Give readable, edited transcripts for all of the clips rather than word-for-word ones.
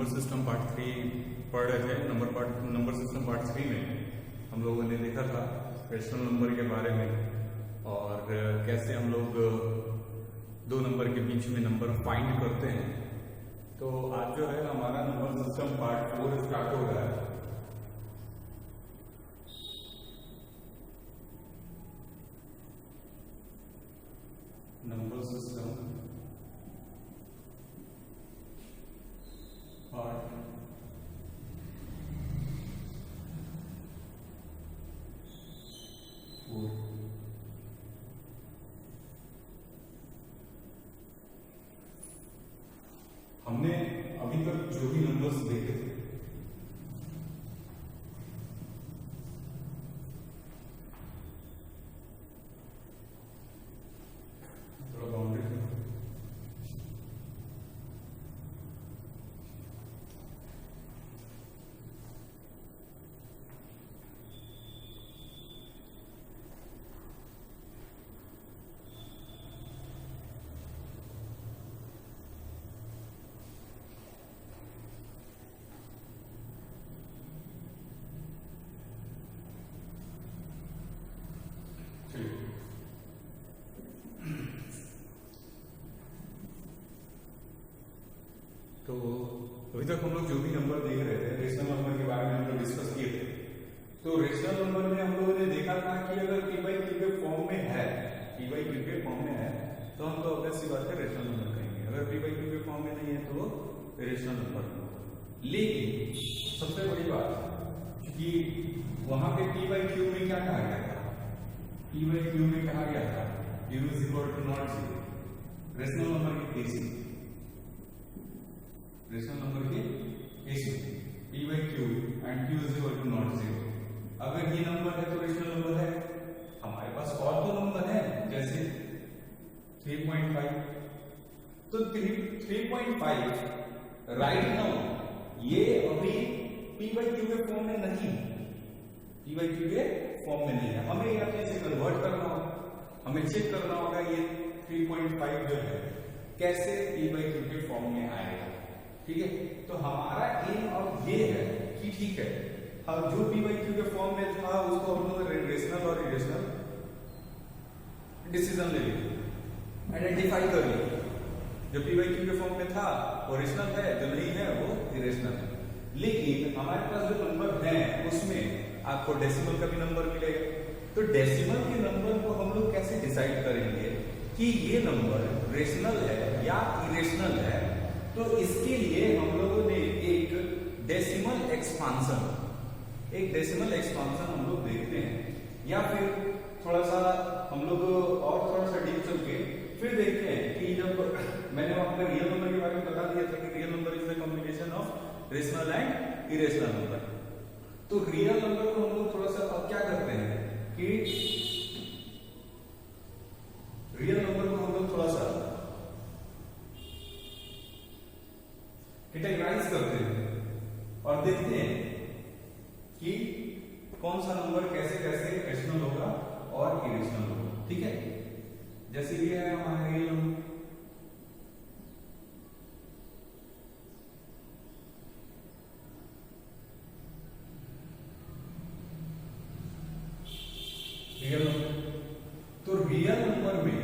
Number system part 3 पढ़ रहे थे। नंबर सिस्टम पार्ट 3 में हम लोगों ने देखा था रेशनल नंबर के बारे में और कैसे हम लोग दो नंबर के बीच में नंबर फाइंड करते हैं। तो आज जो है हमारा नंबर सिस्टम पार्ट 4 स्टार्ट हो रहा है। Number system part 4। हमने अभी तक जो भी नंबर्स देखे थे थोड़ा बाउंड्री तो अभी तक हम लोग जो भी नंबर देख रहे थे रेशनल नंबर के बारे में हम लोग डिस्कस किए थे। तो रेशनल नंबर में हम लोगों ने देखा था कि अगर p बाई q के फॉर्म में है, p बाई q के फॉर्म में है तो हम तो ऑब्वियस सी बात है रेशनल नंबर कहेंगे। अगर p बाई q के फॉर्म में नहीं है तो रेशनल नंबर। लेकिन सबसे बड़ी बात कि वहां पे p बाई q में क्या कहा गया था, p बाई q में कहा गया था q is equal to not 0। Rational number के केस में रेशनल नंबर के केस में p by q and q is equal to not 0। अगर ये नंबर है तो रेशनल नंबर है। हमारे पास और दो नंबर है जैसे 3.5। तो 3.5 राइट नाउ ये अभी p by q के फॉर्म में नहीं, p by q के फॉर्म में नहीं है। हमें ये अपने से कन्वर्ट करना होगा, हमें चेक करना होगा ये 3.5 जो है कैसे p by q के फॉर्म में आएगा। ठीक है, तो हमारा एम अब ये है कि ठीक है हम जो p बाई q के फॉर्म में था उसको हम लोग रेशनल और इरेशनल डिसीजन ले लिए, आइडेंटिफाई कर लिए। जो p बाई q के फॉर्म में था वो रेशनल है, जो नहीं है वो इरेशनल है। लेकिन हमारे पास जो नंबर है उसमें आपको डेसिमल का भी नंबर मिलेगा। तो डेसिमल के नंबर को हम लोग कैसे डिसाइड करेंगे कि ये नंबर रेशनल है या इरेशनल है। तो इसके लिए हम लोगों ने एक डेसिमल एक्सपांशन हम लोग देखते हैं, या फिर थोड़ा सा हम लोग और थोड़ा सा डीप चल के फिर देखते हैं कि जब मैंने वहां पर रियल नंबर के बारे में बता दिया था कि real number is the combination of rational and irrational number. तो रियल नंबर को हम लोग थोड़ा सा अब क्या करते हैं कि रियल नंबर को हम लोग थोड़ा सा कैटेगराइज करते हैं और देखते हैं कि कौन सा नंबर कैसे कैसे रेशनल होगा और इरेशनल होगा। ठीक है, जैसे ये है हमारा रियल नंबर, रियल नंबर। तो रियल नंबर में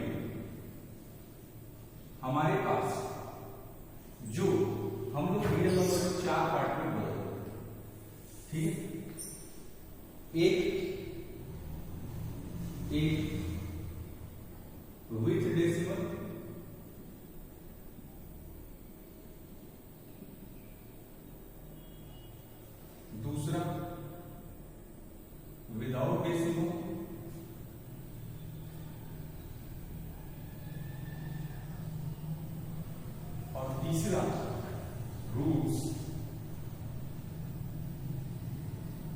हमारे पास जो हम लोग रियल नंबर को 4 पार्ट में बढ़ाते हैं। ठीक है, एक विथ डेसिमल, दूसरा विदाउट डेसिमल, और तीसरा रूट्स,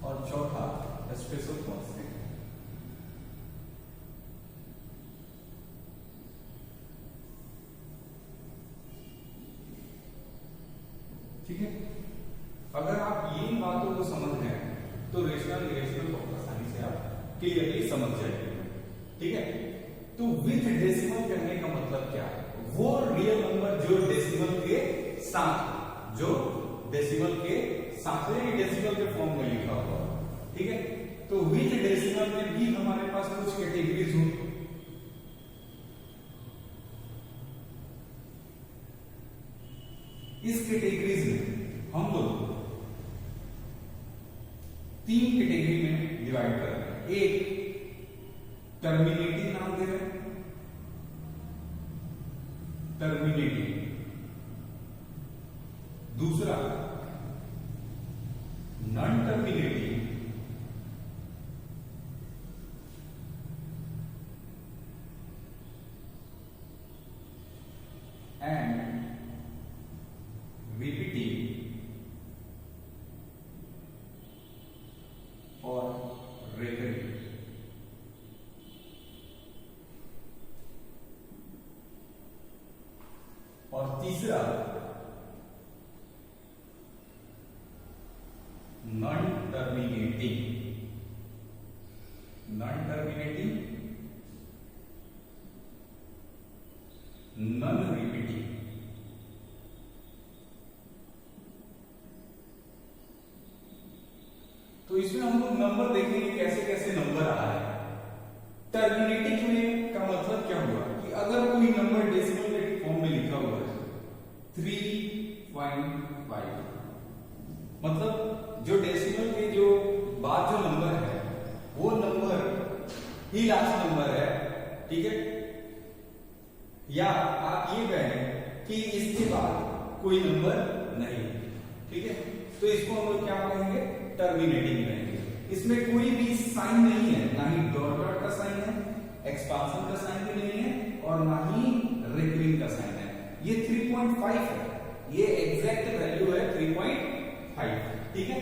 और चौथा स्पेशल कांस्टेंट। ठीक है, अगर आप इन बातों को समझ रहे हैं तो रेशनल इरेशनल बहुत आसानी से आप क्लियरली समझ जाएंगे। ठीक है, तो विथ डेसिमल कहने का मतलब क्या है, वो रियल नंबर जो डेसिमल के साथ जो डेसिमल के सारे डेसिमल के फॉर्म में लिखा हुआ, ठीक है। तो विच डेसिमल में भी हमारे पास कुछ कैटेगरीज हो, इस कैटेगरीज में हम लोग 3 कैटेगरी में डिवाइड कर रहे हैं। एक टर्मिनेटिंग नाम दे रहे हैं, टर्मिनेटिंग। दूसरा नॉन टर्मिनेटिंग, एंड रिपीटिंग और रेकरिंग। और तीसरा non terminating, non terminating, non repeating. तो इसमें हम लोग नंबर देखेंगे कैसे कैसे नंबर आ रहा है। टर्मिनेटिंग में का मतलब क्या हुआ कि अगर कोई नंबर डेसिमल के फॉर्म में लिखा हुआ है 3.5, मतलब जो डेसिमल के जो बाद जो नंबर है वो नंबर ही लास्ट नंबर है, ठीक है। या आप ये कहें कि इसके बाद कोई नंबर नहीं, ठीक है। तो इसको हम लोग क्या कहेंगे, टर्मिनेटिंग कहेंगे। इसमें कोई भी साइन नहीं है, ना ही डॉट डॉट का साइन है, एक्सपांशन का साइन भी नहीं है, और ना ही रिकरिंग का साइन है। ये 3.5 है, ये एग्जैक्ट वैल्यू है 3.5, ठीक है।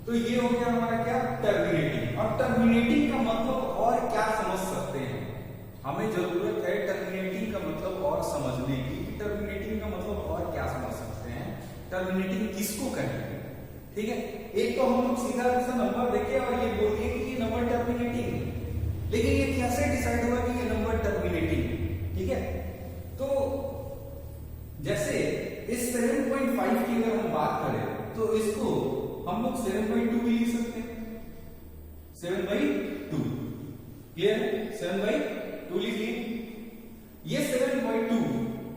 तो ये हो गया हमारा क्या, टर्मिनेटिंग। और टर्मिनेटिंग का मतलब और क्या समझ सकते हैं, हमें जरूरत है टर्मिनेटिंग का मतलब और समझने की। टर्मिनेटिंग का मतलब और क्या समझ सकते हैं, टर्मिनेटिंग किसको कहेंगे, ठीक है। एक तो हम लोग सीधा सीधा नंबर देखे और ये बोल दिए कि ये नंबर टर्मिनेटिंग है, लेकिन ये कैसे डिसाइड हुआ कि ये नंबर टर्मिनेटिंग है, ठीक है। तो जैसे इस 7.5 की अगर हम बात करें तो इसको हम लोग 7/2 भी लिख सकते हैं, 7/2, क्लियर है, 7/2 लिख लिए। ये 7/2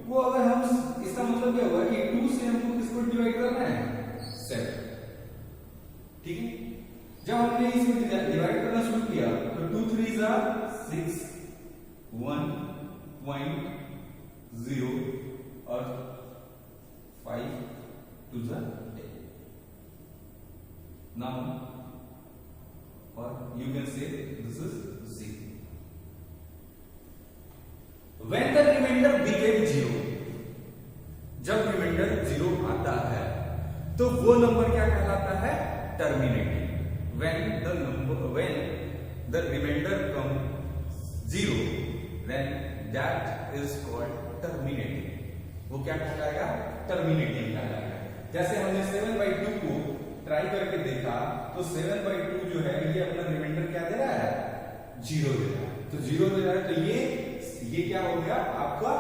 को अगर हम, इसका मतलब क्या हुआ कि 2 से हमको किसको डिवाइड करना है, 7, ठीक है। जब हमने इसको डिवाइड करना शुरू किया तो 2 3 6, 1.0 और 5 2 10। Now, or you can say this is 0. When the remainder became 0, जब रिमाइंडर 0 आता है तो वो नंबर क्या कहलाता है, terminating. When the remainder comes 0, then that is called terminating. वो क्या कहलाएगा, टर्मिनेटिंग कहलाएगा। जैसे हमने 7/2 को ट्राई करके देखा तो 7/2 जो है ये अपना रिमाइंडर क्या दे रहा है, 0 दे रहा है। तो 0 दे रहा है तो ये क्या हो गया आपका,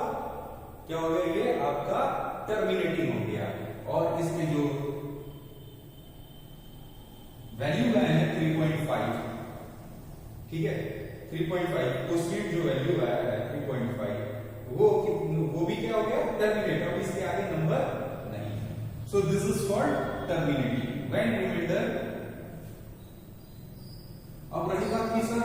क्या हो गया, ये आपका टर्मिनेटिंग हो गया। और इसके जो वैल्यू आए हैं 3.5, ठीक है, 3.5 क्वेश्चन जो वैल्यू आया है 3.5 वो भी क्या हो गया, टर्मिनेट। अब इसके आगे नंबर नहीं। So this is called terminating when reminder. अब रही बात की सर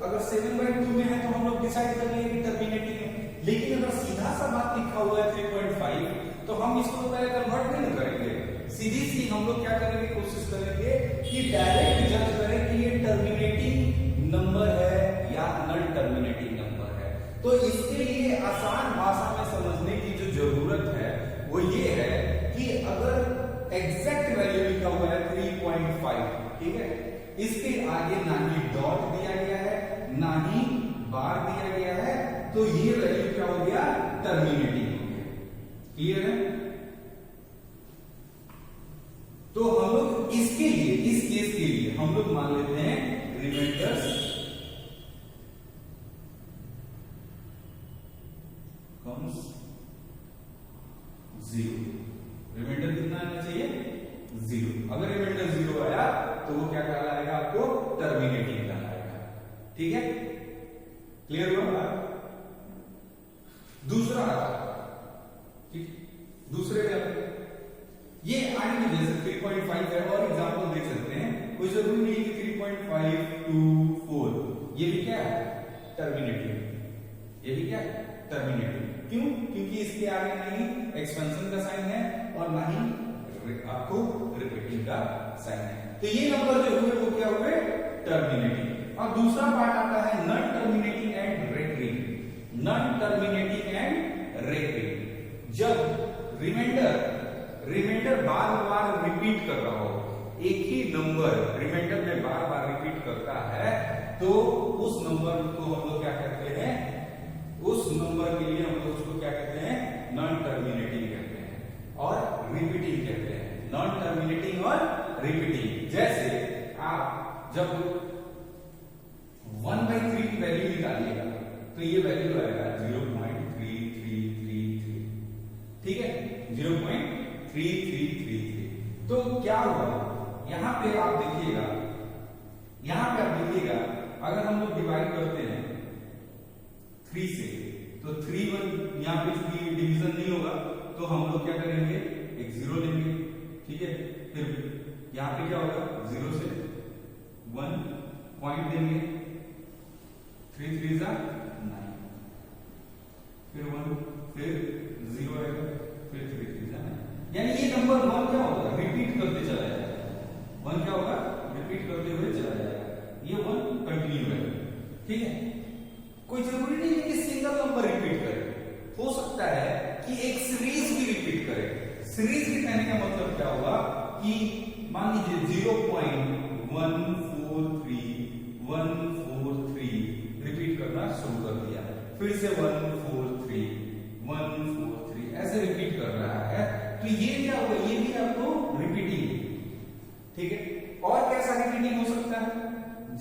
अगर 7/2 में है तो हम लोग डिसाइड कर लिए कि टर्मिनेटिंग है, लेकिन अगर सीधा सा बात लिखा हुआ है 3.5 तो हम इसको पहले कन्वर्ट नहीं करेंगे, सीधी सी हम लोग क्या करेंगे, कोशिश करेंगे कि डायरेक्ट जज करें कि ये टर्मिनेटिंग नंबर है या नॉन टर्मिनेटिंग नंबर है। तो इसके लिए आसान भाषा में समझने की जो जरूरत है वो ये है कि अगर एग्जैक्ट वैल्यू लिखा हुआ है 3.5, ठीक है, इसके आगे ना ही डॉट दिया गया है ना ही बार दिया गया है, तो ये वैल्यू क्या हो गया, टर्मिनेटिंग हो गया। क्लियर है। तो हम लोग इसके लिए, इस केस के लिए हम लोग मान लेते हैं रिमाइंडर्स कम्स 0। रिमाइंडर कितना आना चाहिए, जीरो। अगर रिमाइंडर जीरो आया तो वो क्या कहलाएगा आपको टर्मिनेटिंग कहलाएगा। ठीक है, क्लियर हुआ? दूसरा ठीक, दूसरे क्या ये आगे भी जैसे 3.5 है और एग्जांपल देख सकते हैं, कोई जरूरी नहीं है कि 3.5 to 4 ये भी क्या है टर्मिनेटिंग, ये भी क्या है टर्मिनेटिंग। क्यों? क्योंकि इसके आगे नहीं एक्सपेंशन का साइन है और ना ही आपको रिपीटिंग का साइन है, तो ये नंबर जो हुए वो क्या हुए टर्मिनेटिंग। और दूसरा पार्ट आता है non terminating and recurring. Non terminating and recurring, जब रिमाइंडर बार बार रिपीट कर रहा हो, एक ही नंबर रिमाइंडर में बार बार रिपीट करता है, तो उस नंबर को हम लोग क्या कहते हैं, उस नंबर के लिए हम लोग उसको क्या कहते हैं नॉन टर्मिनेटिंग कहते हैं और रिपीटिंग कहते हैं। नॉन टर्मिनेटिंग और रिपीटिंग, जैसे आप जब 1/3 की वैल्यू निकालिएगा तो ये वैल्यू आएगा 0.3333, ठीक है 0.3333। तो क्या हुआ यहां पे आप देखिएगा, अगर हम लोग डिवाइड करते हैं 3 से तो 3 1 यहां पे चूंकि डिवीजन नहीं होगा तो हम लोग क्या करेंगे एक 0 लेंगे, ठीक है, फिर यहां पे क्या होगा 0 से 1 पॉइंट देंगे, 3 3 9, फिर 1 फिर 0 आएगा, फिर 3 3 9, यानी ये नंबर 1 क्या होगा रिपीट करते चला जाएगा, 1 क्या होगा रिपीट करते हुए चला जाएगा, ये 1 कंटिन्यू है। ठीक है, कोई जरूरी नहीं है कि सिंगल नंबर रिपीट करे, हो सकता है कि एक सीरीज भी रिपीट करे। सीरीज के कहने का मतलब क्या होगा कि मान लीजिए 0.143 रिपीट करना शुरू कर दिया, फिर से 143 ऐसे रिपीट कर रहा है, तो ये क्या होगा, ये भी आपको रिपीटिंग। ठीक है, और कैसा रिपीटिंग हो सकता है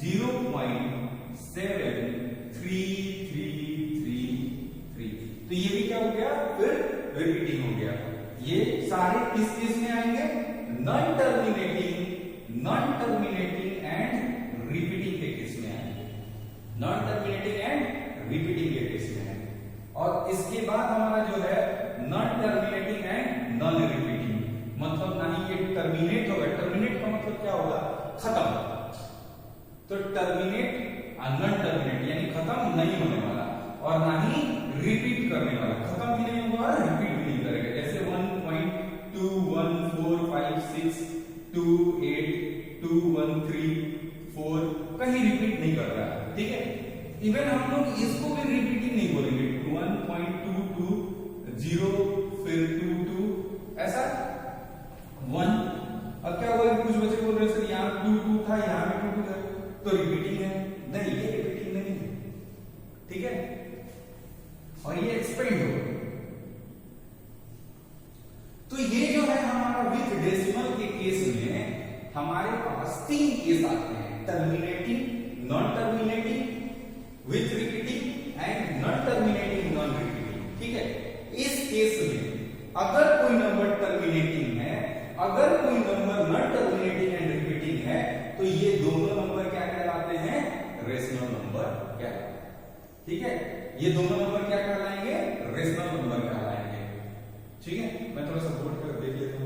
0.7333, तो ये भी क्या हो गया फिर रिपीटिंग हो गया। ये सारे किस केस में आएंगे नॉन टर्मिनेटिंग एंड रिपीटिंग के केस में आएंगे, नॉन टर्मिनेटिंग एंड रिपीटिंग के केस में आएंगे। और इसके बाद हमारा जो है non terminating and non repeating, मतलब ना ही ये टर्मिनेट होगा, टर्मिनेट का मतलब क्या होगा खत्म, तो टर्मिनेट और नॉन टर्मिनेट यानी खत्म नहीं होने वाला और ना ही रिपीट करने वाला, खत्म भी नहीं होगा और रिपीट भी नहीं करेगा। जैसे 1.21456282134 कहीं रिपीट नहीं कर रहा है। ठीक है, इवन हम लोग इसको भी रिपीटिंग नहीं बोलेंगे, 1.220 फिर 22 ऐसा 1। अब क्या हुआ कुछ बच्चे बोल रहे सर यहाँ 22 था यहाँ भी 22 था, तो रिपीटिंग है, नहीं ये रिपीटिंग नहीं है। ठीक है, और ये एक्सपेंड हो, तो ये जो है हमारा विथ डेसिमल के केस में हमारे पास 3 केस आते हैं, terminating, non terminating, with repeating and non terminating non repeating. ठीक है, इस केस में अगर कोई नंबर टर्मिनेटिंग है, अगर कोई number non terminating and repeating है, तो ये दोनों नंबर क्या कहलाते हैं रेशनल नंबर कहलाते हैं। ठीक है, ये दोनों नंबर क्या कहलाएंगे रेशनल नंबर कहलाएंगे। ठीक है, मैं थोड़ा सा बोर्ड कर देख लेता हूं।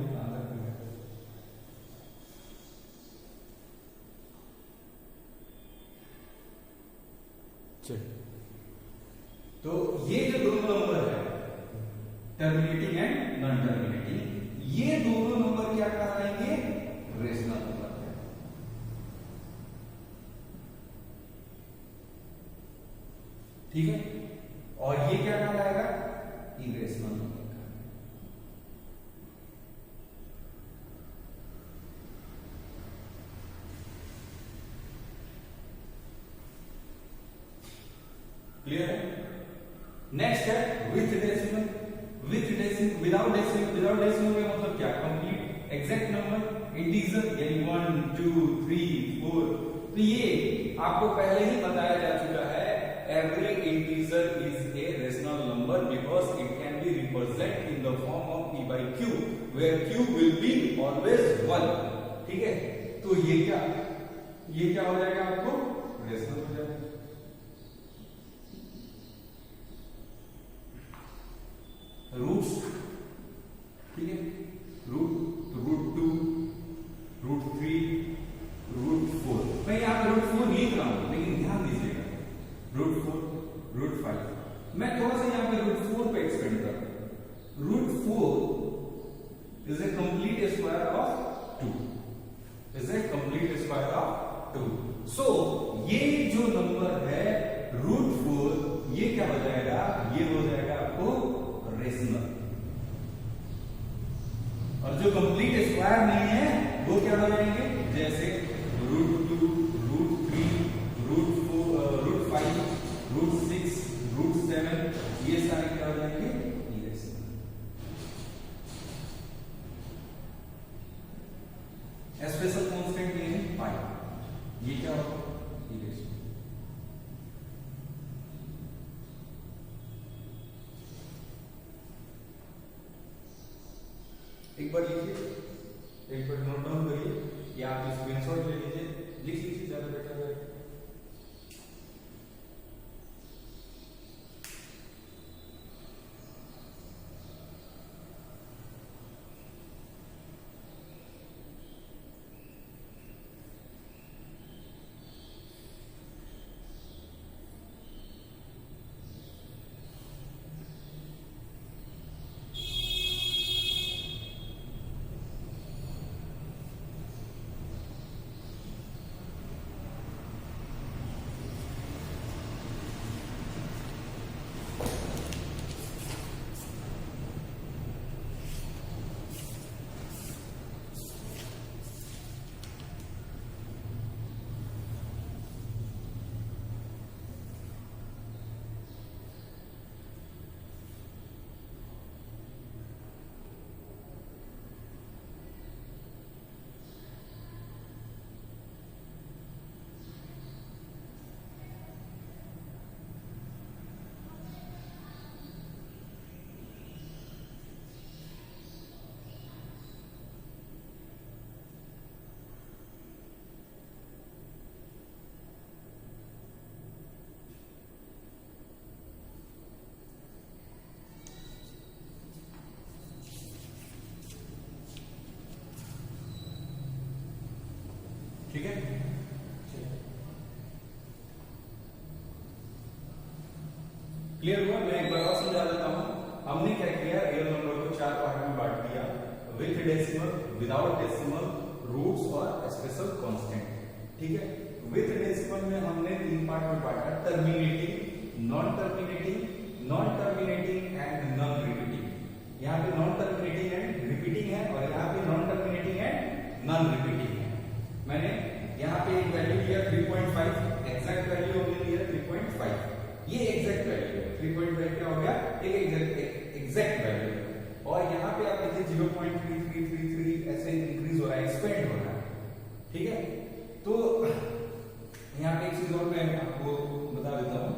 तो ये जो दोनों नंबर है टर्मिनेटिंग एंड नॉन टर्मिनेटिंग, ये दोनों नंबर क्या कहलाएंगे रेशनल नंबर। ठीक है, और ये क्या कहलाएगा इरेशनल नंबर। क्लियर है? नेक्स्ट है विथ डेसिमल। विदाउट डेसिमल का मतलब क्या, कंप्लीट एग्जैक्ट नंबर, इंटीजर यानी 1 2 3 4। तो ये आपको पहले ही बताया जा चुका है, every integer is a rational number because it can be be represented in the form of p by q where q will be always 1. ठीक है, तो ये क्या हो जाएगा आपको रेशनल हो जाएगा. रूट्स, ठीक है, रूट 2, रूट 3, रूट 4. मैं यहाँ पे रूट 4 लिख रहा हूं, लेकिन ध्यान दीजिएगा रूट 4, रूट 5. मैं थोड़ा सा यहाँ पे रूट 4 पे एक्सपेंड कर रहा हूं. Root 4 is a complete square of 2, is a complete square of 2. So ये जो नंबर है रूट 4, ये क्या हो जाएगा, ये हो जाएगा आपको रेशनल. और जो कंप्लीट स्क्वायर नहीं है वो क्या हो जाएंगे, जैसे root 2, root 3, root 4, root 5, root 6, root 7, ये सारे क्या हो जाएंगे इरेशनल. स्पेशल कांस्टेंट ये है पाई, ये क्या होगा इरेशनल. एक बार लिखिए, एक बार नोट डाउन करिए या आप स्क्रीनशॉट ले लीजिए, लिख लीजिए, ज्यादा बेटर है. ठीक है, क्लियर हुआ. मैं एक बार और समझा देता हूं. हमने क्या किया, रियल नंबर को 4 पार्ट में बांट दिया, with decimal, without decimal, roots और स्पेशल कांस्टेंट. ठीक है, विथ डेसिमल में हमने 3 पार्ट में बांटा, terminating, non terminating and non repeating. यहाँ पे नॉन टर्मिनेटिंग एंड रिपीटिंग है और यहाँ पे non terminating and non repeating है. मैंने यहाँ पे एक वैल्यू लिया 3.5, एग्जैक्ट वैल्यू हमने लिया 3.5. ये एग्जैक्ट वैल्यू है. 3.5 क्या हो गया, एक एग्जैक्ट वैल्यू. और यहाँ पे आप देखिए 0.3333 ऐसे इंक्रीज हो रहा है, एक्सपेंड हो रहा है. ठीक है, तो यहाँ पे एक चीज और मैं आपको बता देता हूँ.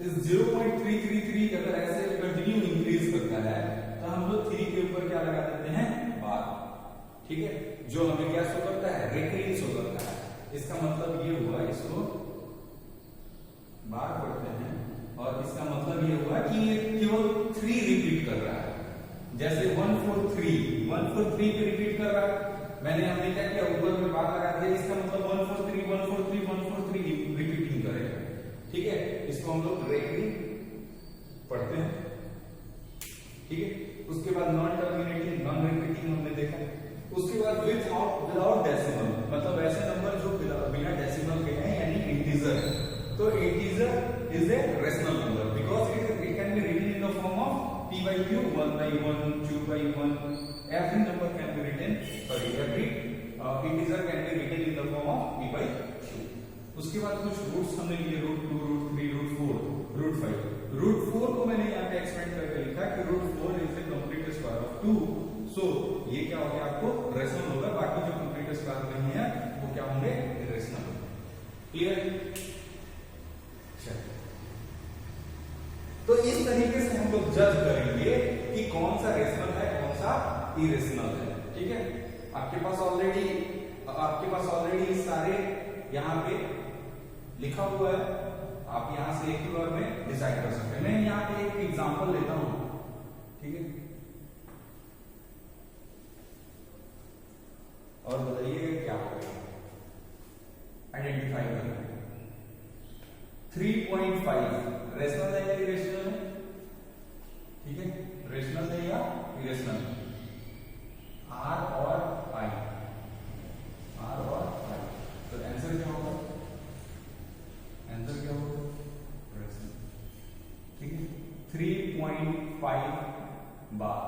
इस 0.333 अगर ऐसे कंटिन्यू इंक्रीज करता है तो हम लोग 3 के ऊपर क्या लगा देते हैं, बार. ठीक है, जो हमें क्या शो करता है, रेकरिंग शो करता है. इसका मतलब ये हुआ, इसको बार पढ़ते हैं और इसका मतलब ये हुआ कि ये केवल 3 रिपीट कर रहा है. जैसे 143 पे रिपीट कर रहा है. हमने क्या किया, ऊपर में बार लगा दिया. इसका मतलब 143 रिपीटिंग करेगा. ठीक है, इसको हम लोग रेकरिंग पढ़ते हैं. ठीक है, उसके बाद नॉन टर्मिनेटिंग, नॉन रिपीटिंग हमने देखा. उसके बाद विदाउट डेसिमल, मतलब ऐसे नंबर जो बिना डेसिमल के हैं, यानी इंटीजर है. तो integer is a rational number because it can be written in the form of p by q, 1 by 1, 2 by 1. Every number can be written, every integer can be written in the form of p by q. उसके बाद कुछ roots हमने लिए, root 2, root 3, root 4, root 5. Root 4 को मैंने यहाँ पे expand करके लिखा कि root 4 is a complete square of 2. So ये क्या हो गया, आपको रेशनल होगा. बाकी जो कंप्लीट स्क्वायर नहीं है वो क्या होंगे, इरेशनल. क्लियर? तो इस तरीके से हम लोग जज करेंगे कि कौन सा रेशनल है कौन सा इरेशनल है। ठीक है, आपके पास ऑलरेडी सारे यहाँ पे लिखा हुआ है, आप यहाँ से एक ही बार में डिसाइड कर सकते हैं। मैं यहाँ पे एक एग्जांपल लेता हूं, ठीक है, और बताइए क्या होगा, आइडेंटिफाई करना है। 3.5 रेशनल है या इरेशनल है? ठीक है, रेशनल है या इरेशनल है? आर और आई, तो आंसर क्या होगा? आंसर क्या होगा? रेशनल। ठीक है, 3.5 बार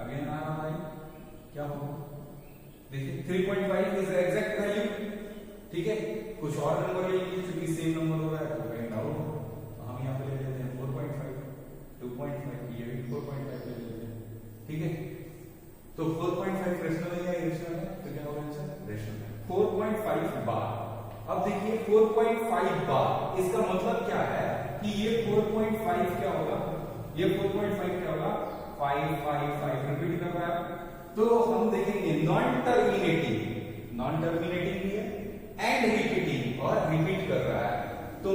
अगेन आर और आई क्या होगा? देखिए 3.5 इज एग्जैक्ट वैल्यू। ठीक है, कुछ और नंबर ले लीजिए क्योंकि सेम नंबर हो रहा है तो कहीं डाउट हो, तो हम यहाँ पे ले लेते हैं 4.5, 2.5, ये भी 4.5 ले लेते हैं। ठीक है, तो 4.5 रेशनल है या इरेशनल है? तो क्या होगा आंसर? रेशनल है। 4.5 बार। अब देखिए 4.5 बार, इसका मतलब क्या है कि ये 4.5 क्या होगा, ये 4.5 क्या होगा, 5 5 5 रिपीट कर रहा है। तो हम देखेंगे नॉन टर्मिनेटिंग भी है एंड रिपीटिंग, और रिपीट कर रहा है। तो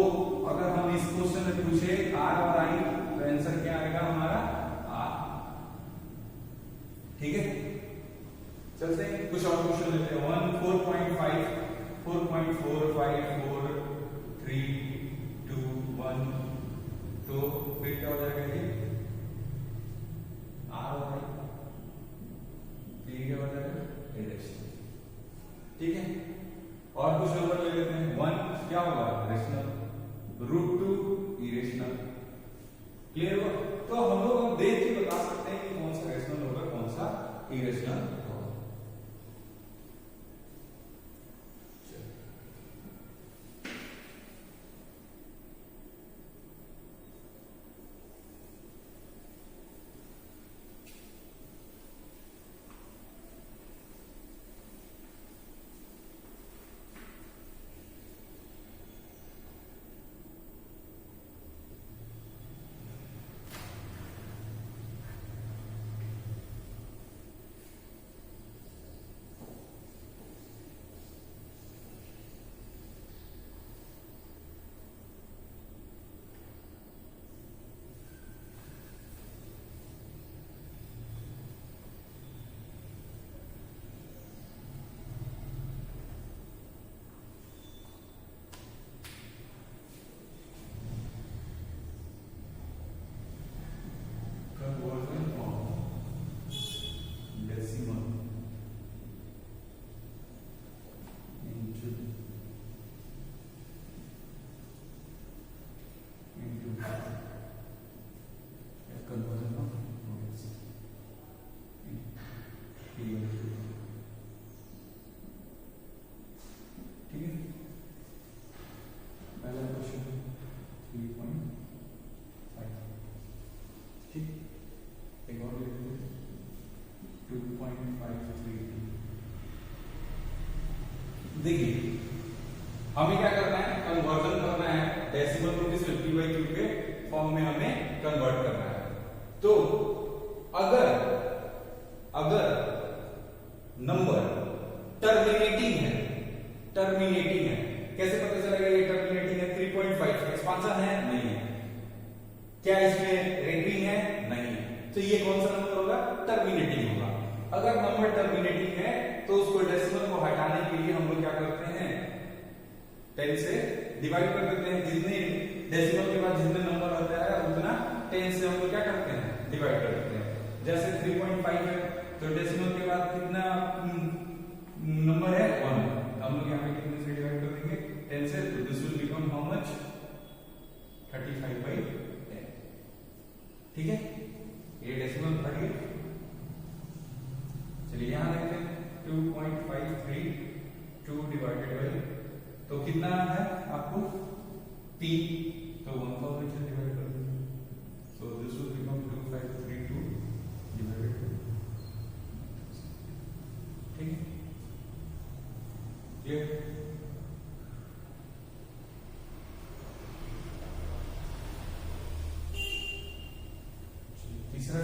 अगर हम इस क्वेश्चन में पूछे आर और आई तो आंसर क्या आएगा हमारा? आर। ठीक है, चलते हैं कुछ और क्वेश्चन लेते हैं। 1 4.5 4.4 5 4 3 2 1, तो फिर क्या हो जाएगा ये आर और आई, क्या हो जाएगा? इरेशनल। ठीक है, और कुछ नंबर ले लेते हैं। 1 क्या होगा? Rational, √2 irrational. क्लियर हो? तो हम लोग देख के बता सकते हैं कि कौन सा रेशनल होगा कौन सा इरेशनल होगा। देखिए हमें क्या करना है, कन्वर्जन करना है डेसिमल को किस p/q के फॉर्म में हमें कन्वर्ट करना है। तो अगर नंबर टर्मिनेटिंग है, कैसे पता चलेगा ये टर्मिनेटिंग है? 3.5 एक्सपांशन है? नहीं है। क्या इसमें रेटिंग है? नहीं। तो ये कौन सा नंबर होगा? टर्मिनेटिंग होगा। अगर नंबर टर्मिनेटिंग है तो उसको डेसिमल को हटाने के लिए हम लोग क्या करते हैं, 10 से डिवाइड कर देते हैं। जितने डेसिमल के बाद जितने नंबर आता है उतना 10 से हम लोग क्या करते हैं, डिवाइड कर देते हैं। जैसे 3.5 है तो डेसिमल के बाद कितना नंबर है? 1। हम लोग यहाँ पे कितने से डिवाइड कर देंगे? 10 से। तो this will become how much? 35/10। ठीक है, ये डेसिमल हट गया। चलिए यहां देखते हैं 2.532 डिवाइडेड बाय, तो कितना है आपको p, तो 1000 से डिवाइड कर दीजिए। So this will become 2532 divided by. ठीक है, क्लियर? तीसरा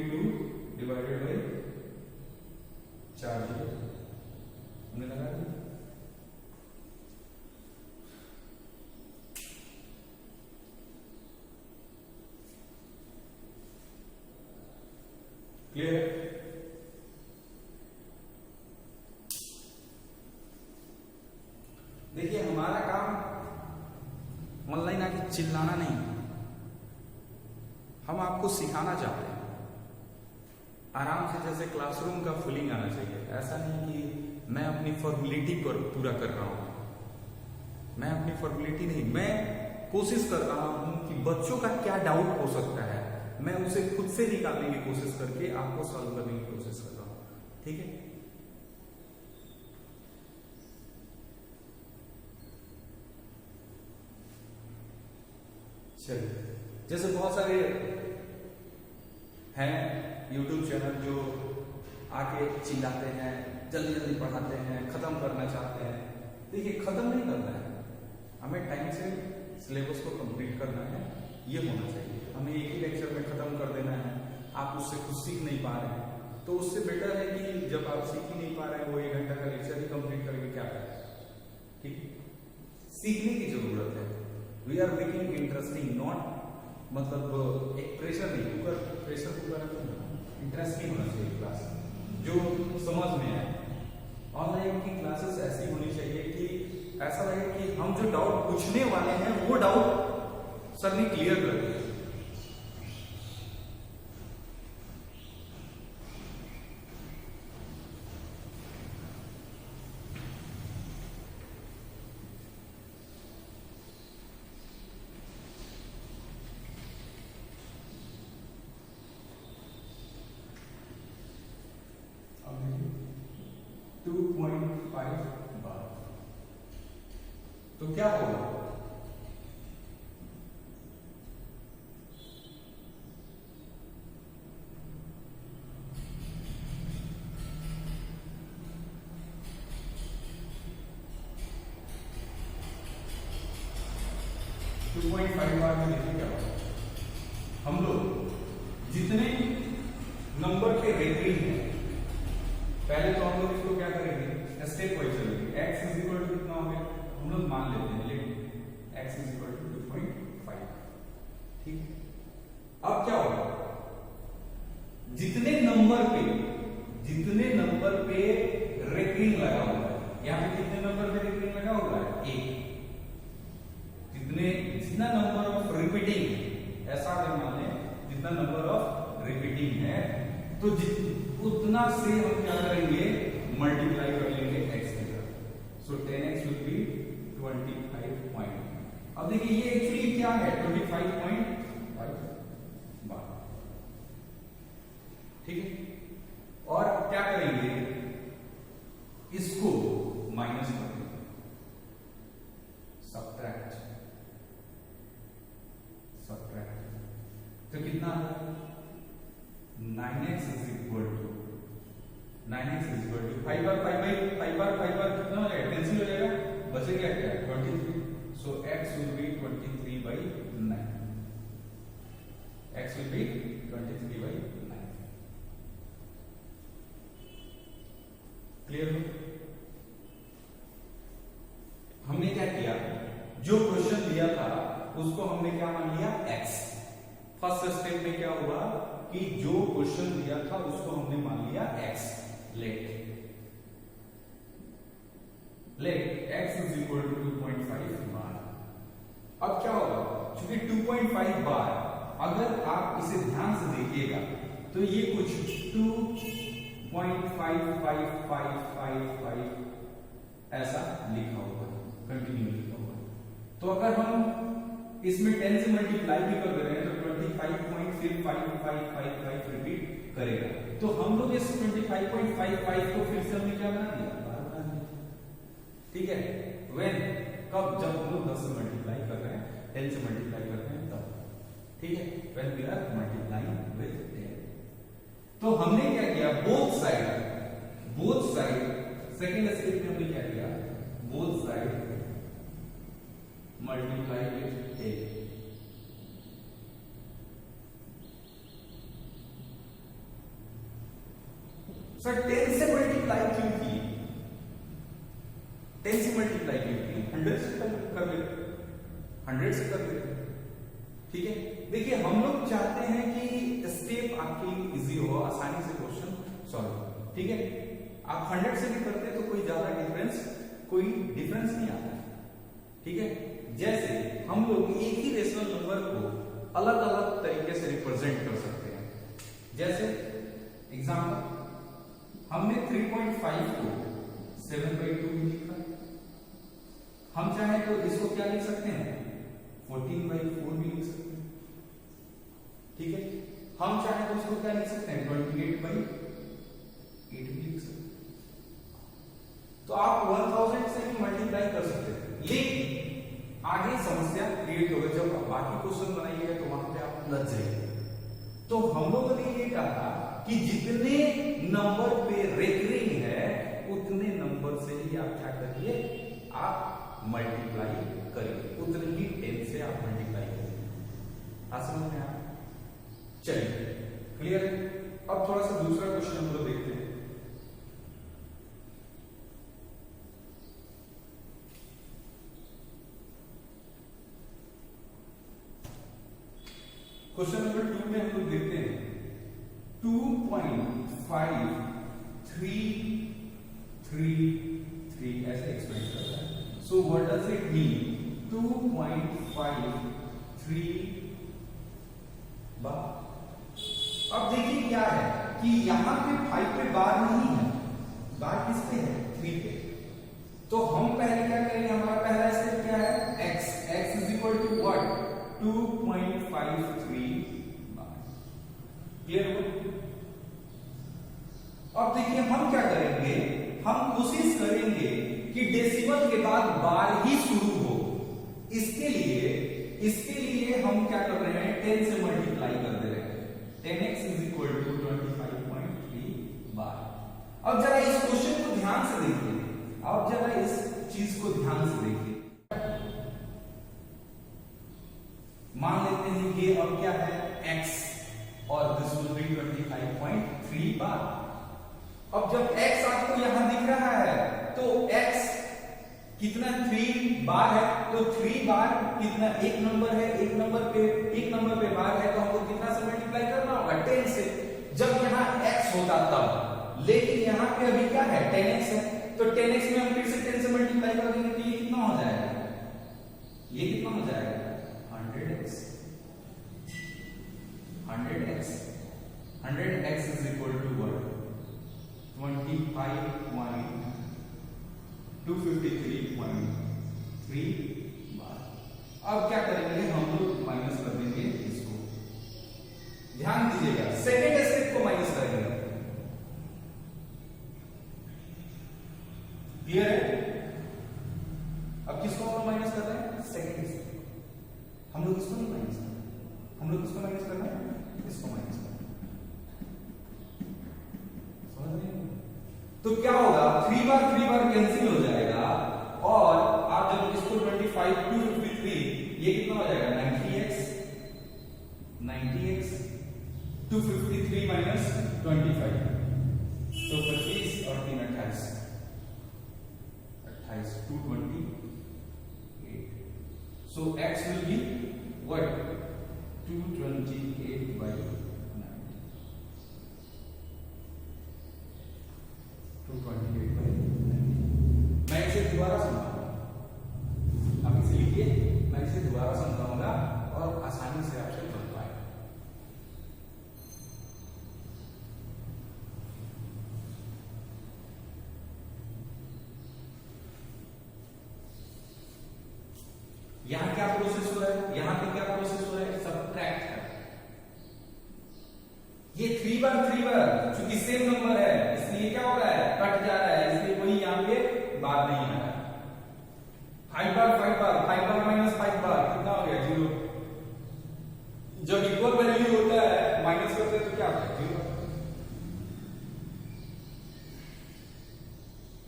42 डिवाइडेड बाई 4 जीरो हमने लगा दिया। क्लियर है? देखिए हमारा काम ऑनलाइन आके चिल्लाना नहीं, हम आपको सिखाना चाहते हैं आराम से, जैसे क्लासरूम का फीलिंग आना चाहिए। ऐसा नहीं कि मैं अपनी फॉर्मेलिटी पर पूरा कर रहा हूं, मैं अपनी फॉर्मेलिटी नहीं, मैं कोशिश कर रहा हूं कि बच्चों का क्या डाउट हो सकता है मैं उसे खुद से निकालने की कोशिश करके आपको सॉल्व करने की कोशिश कर रहा हूं। ठीक है? चलिए, जैसे बहुत सारे हैं YouTube चैनल जो आके चिल्लाते हैं, जल्दी जल्दी पढ़ाते हैं, खत्म करना चाहते हैं। देखिए खत्म नहीं करना है, हमें टाइम से सिलेबस को कंप्लीट करना है, ये होना चाहिए। हमें एक ही लेक्चर में खत्म कर देना है, आप उससे कुछ सीख नहीं पा रहे हैं, तो उससे बेटर है कि जब आप सीख ही नहीं पा रहे हैं वो 1 घंटा का लेक्चर ही कंप्लीट करके क्या करें। ठीक, सीखने की जरूरत है। We are making interesting, not मतलब एक प्रेशर नहीं, कुकर प्रेशर कुकर इंटरेस्टिंग होना चाहिए क्लास, जो समझ में आए। ऑनलाइन की क्लासेस ऐसी होनी चाहिए कि ऐसा लगे कि हम जो डाउट पूछने वाले हैं वो डाउट सर ने क्लियर कर दिया। अब देखिए 2.5 बार, तो क्या होगा? टू 2.5 बार में देखिए क्या होगा। हम लोग जितने नंबर के रेटिंग है, पहले तो हम लोग इसको क्या करेंगे, स्टेप वाइज चलेंगे। x इज इक्वल टू कितना हो गया, हम लोग मान लेते हैं, लेकिन x इज इक्वल टू 2.5। ठीक, अब क्या होगा, जितने नंबर पे रेटिंग लगा हुआ है, यहाँ पे कितने नंबर पे रेटिंग लगा हुआ है, 1। जितना नंबर ऑफ रिपीटिंग, ऐसा अगर मान लें जितना नंबर ऑफ रिपीटिंग है, तो उतना से हम क्या करेंगे, मल्टीप्लाई कर लेंगे x के साथ। सो 10x विल बी 25 पॉइंट। अब देखिए ये एक्चुअली क्या है, 25.5 बार। ठीक है, और क्या करेंगे, इसको माइनस कर देंगे, सब्ट्रैक्ट। तो कितना, 9x इज इक्वल टू 5 बार कितना हो जाएगा, कैंसिल हो जाएगा, बचेगा क्या, 23। सो x will be 23/9। x will be 23/9। Clear हो? हमने क्या किया, जो क्वेश्चन दिया था उसको हमने क्या मान लिया, x। फर्स्ट स्टेप में क्या हुआ कि जो क्वेश्चन दिया था उसको हमने मान लिया x। Let x is equal to 2.5 बार। अब क्या होगा, क्योंकि 2.5 बार अगर आप इसे ध्यान से देखिएगा तो ये कुछ 2.5555 ऐसा लिखा हुआ है, कंटिन्यू लिखा हुआ है। तो अगर हम इसमें 10 से मल्टीप्लाई भी कर दे रहे हैं तो 25.5555 रिपीट करेगा। तो हम लोग इस 25.55 को फिर से हमने क्या बना दिया, बार बना दिया। ठीक है, व्हेन, कब, जब हम लोग 10 से मल्टीप्लाई कर रहे हैं, 10 से मल्टीप्लाई कर रहे हैं तब। ठीक है, when we are multiplying with 10। तो हमने क्या किया, बोथ साइड सेकेंड स्टेप में हमने क्या किया, both side multiply with 10। Sir 10 से मल्टीप्लाई क्यों किए? 10 से मल्टीप्लाई क्यों किए? 100 से कर लेते, 100 से कर लेते, ठीक है। देखिए हम लोग चाहते हैं कि स्टेप आपकी इजी हो, आसानी से क्वेश्चन सॉल्व, ठीक है। आप 100 से भी करते तो कोई ज्यादा डिफरेंस नहीं आता है, ठीक है। जैसे हम लोग एक ही रेशनल नंबर को अलग अलग तरीके से रिप्रेजेंट कर सकते हैं। जैसे एग्जांपल, हमने 3.5 को 7/2 में लिखा, हम चाहें तो इसको क्या लिख सकते हैं, 14/4 भी लिख सकते हैं, ठीक है। हम चाहें तो इसको क्या लिख सकते हैं, 28/8 भी लिख सकते हैं। तो आप 1000 से भी मल्टीप्लाई कर सकते हैं, लेकिन आगे समस्या क्रिएट होगा जब आप बाकी क्वेश्चन बनाइएगा तो वहां पे आप लग जाएंगे। तो हम लोगों ने ये कहा कि जितने नंबर पे रेकरिंग है उतने नंबर से ही आप क्या करिए, आप मल्टीप्लाई करिए, उतने ही 10 से आप मल्टीप्लाई करिए। समझ में आया? चलिए क्लियर है। अब थोड़ा सा दूसरा क्वेश्चन हम लोग देखते हैं। क्वेश्चन नंबर 2 में हम लोग देखते हैं 2.5333 ऐसे एक्सप्रेस करता है। So what does it mean? 2.53 बार। अब देखिए क्या है कि यहां पे 5 पे बार नहीं है, बार किस पे है, 3 पे। तो हम पहले क्या करेंगे, हमारा पहला स्टेप क्या है, x is equal to what, 2.53 बार। क्लियर हो? अब देखिए हम क्या करेंगे, हम कोशिश करेंगे कि डेसिमल के बाद बार ही शुरू हो। इसके लिए हम क्या कर रहे हैं, 10 से मल्टीप्लाई कर दे रहे हैं। 10x इज इक्वल टू 25.3 बार। अब जरा इस क्वेश्चन को ध्यान से देखिए, अब जरा इस चीज को ध्यान से देखिए। मान लेते हैं ये अब क्या है, x, और दिस विल बी 25.3 बार। अब जब x आपको यहां दिख रहा है तो x कितना 3 बार है, तो 3 बार कितना, एक नंबर है, एक नंबर पे बार है, तो हमको कितना से मल्टीप्लाई करना होगा, 10 से। जब यहाँ x होता तब, लेकिन यहाँ पे अभी क्या है, 10x है, तो 10x में हम फिर से 10 से मल्टीप्लाई कर देंगे तो ये कितना हो जाएगा, ये कितना हो जाएगा, 100x is equal to what, 25.253.3 बार। अब क्या करेंगे, हम लोग माइनस कर देंगे इसको, ध्यान दीजिएगा, सेकेंड स्टेप को माइनस करेंगे। क्लियर है? अब किसको हम माइनस कर रहे हैं, सेकेंड स्टेप। हम लोग इसको नहीं माइनस कर रहे, हम लोग किसको माइनस कर रहे हैं, इसको माइनस कर रहे हैं। समझ रहे हैं? तो क्या होगा, 3 बार कैंसिल हो जाएगा, और आप जब इसको 25/253, ये कितना हो जाएगा, 90x 253 माइनस 25, तो 25 और 3 28, 228। So x will be what, 228/90, 228/90। मैं इसे दोबारा समझाऊंगा, आप इसे लिखिए, मैं इसे दोबारा समझाऊंगा और आसानी से आपसे बन पाएगा। यहां क्या प्रोसेस हो रहा है, यहां पे क्या प्रोसेस हो रहा है, सबट्रैक्ट है। ये 3 बार चूंकि सेम नंबर है इसलिए क्या हो रहा है, कट जा रहा है, इसलिए कोई यहां पे बार नहीं आ रहा है। 5 बार माइनस 5 बार कितना हो गया, 0। जब इक्वल वैल्यू होता है माइनस करते हैं तो क्या होता है, 0।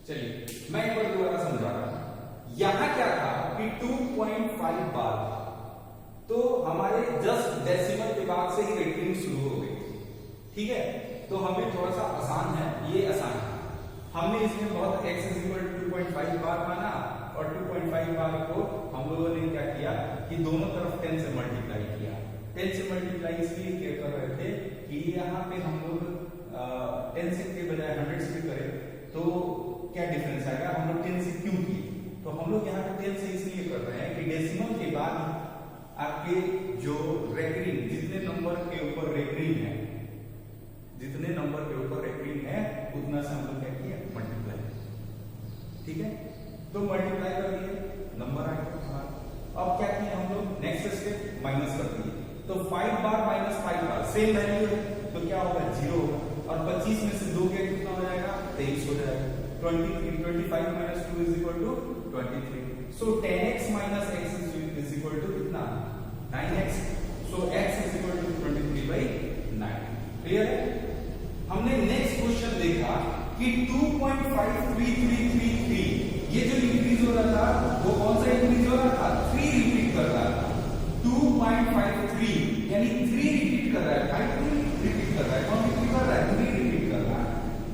चलिए मैं एक बार दोबारा समझा रहा हूं। यहां क्या था कि 2.5 बार था, तो हमारे जस्ट डेसिमल के बाद से ही रेटिंग शुरू हो गई, ठीक है। तो हमें थोड़ा सा आसान है, ये आसान है। हमने इसमें बहुत x इक्वल टू 2.5 बार माना और 2.5 बार को हम लोगों ने क्या किया कि दोनों तरफ 10 से मल्टीप्लाई किया। 10 से मल्टीप्लाई इसलिए क्या कर रहे थे कि यहाँ पे हम लोग 10 से के बजाय 100 से करें तो क्या डिफरेंस आएगा, हम लोग 10 से क्यों किए, तो हम लोग यहाँ पे 10 से इसलिए कर रहे हैं कि डेसिमल के बाद आपके जो रेकरिंग जितने नंबर के ऊपर रेकरिंग है, जितने नंबर के ऊपर रेकरिंग है उतना से हम लोग क्या किया मल्टीप्लाई। ठीक है, तो मल्टीप्लाई कर दिए, नंबर आ गया। अब क्या किया हम लोग, नेक्स्ट स्टेप माइनस कर दिए, तो 5 बार माइनस 5 बार सेम वैल्यू है तो क्या होगा 0 होगा, और 25 में से 2 गया कितना हो जाएगा 23 हो जाएगा। 23 25 minus 2 is equal to 23, so 10x minus x is equal to कितना 9x, so x is equal to 23/9। Clear है। हमने नेक्स्ट क्वेश्चन देखा कि 2.53333 ये जो इंक्रीज हो रहा था वो कौन सा इंक्रीज हो रहा था, 3 रिपीट कर रहा था। 2.53 यानी 3 रिपीट कर रहा है, 5 रिपीट कर रहा है, कौन रिपीट कर रहा है, 3 रिपीट कर रहा है।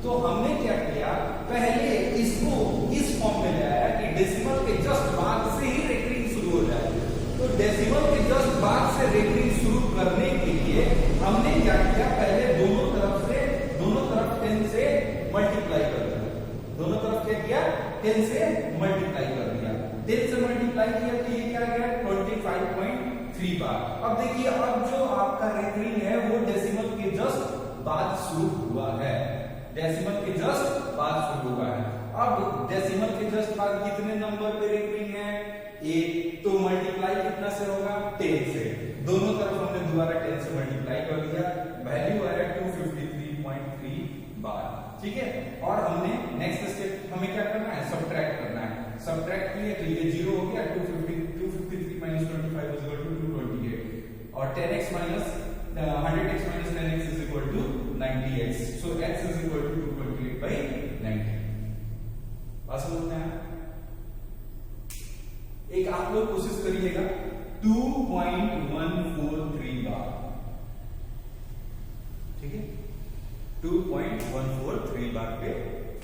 तो हमने क्या किया, पहले इसको इस फॉर्म में ले आया कि डेसिमल के जस्ट बाद से ही रेकरिंग शुरू हो जाए। तो डेसिमल के जस्ट बाद से रेकरिंग शुरू करने के लिए हमने क्या किया, पहले दोनों तरफ 10 से मल्टीप्लाई कर दिया। दोनों तरफ क्या किया, 10 से मल्टीप्लाई कर दिया। 10 से मल्टीप्लाई किया तो ये क्या गया 25.3 बार। अब देखिए, अब जो आपका रेकरिंग है वो डेसिमल के जस्ट बाद शुरू हुआ है, डेसिमल के जस्ट बाद शुरू हुआ है। अब डेसिमल के जस्ट बाद कितने नंबर पे रेकरिंग है, 1, तो मल्टीप्लाई कितना से होगा 10 से, दोनों तरफ हमने दोबारा 10 से मल्टीप्लाई कर दिया, वैल्यू आया 253.3 बार। ठीक है, और हमने नेक्स्ट स्टेप हमें क्या करना है, सब्ट्रैक्ट करना है। सब्ट्रैक्ट किए तो ये 0 हो गया, 253 minus 25 is equal to 228, और 10x minus 100x minus 10x is equal to 90x, so x is equal to 228/90। बात समझते हैं। एक आप लोग कोशिश करिएगा 2.143 बार, ठीक है, 2.143 बार पे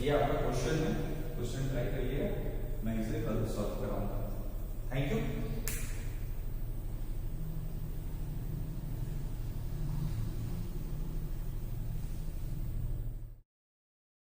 ये आपका क्वेश्चन है। क्वेश्चन ट्राई करिए, मैं इसे कल सॉल्व कराऊंगा। Thank you.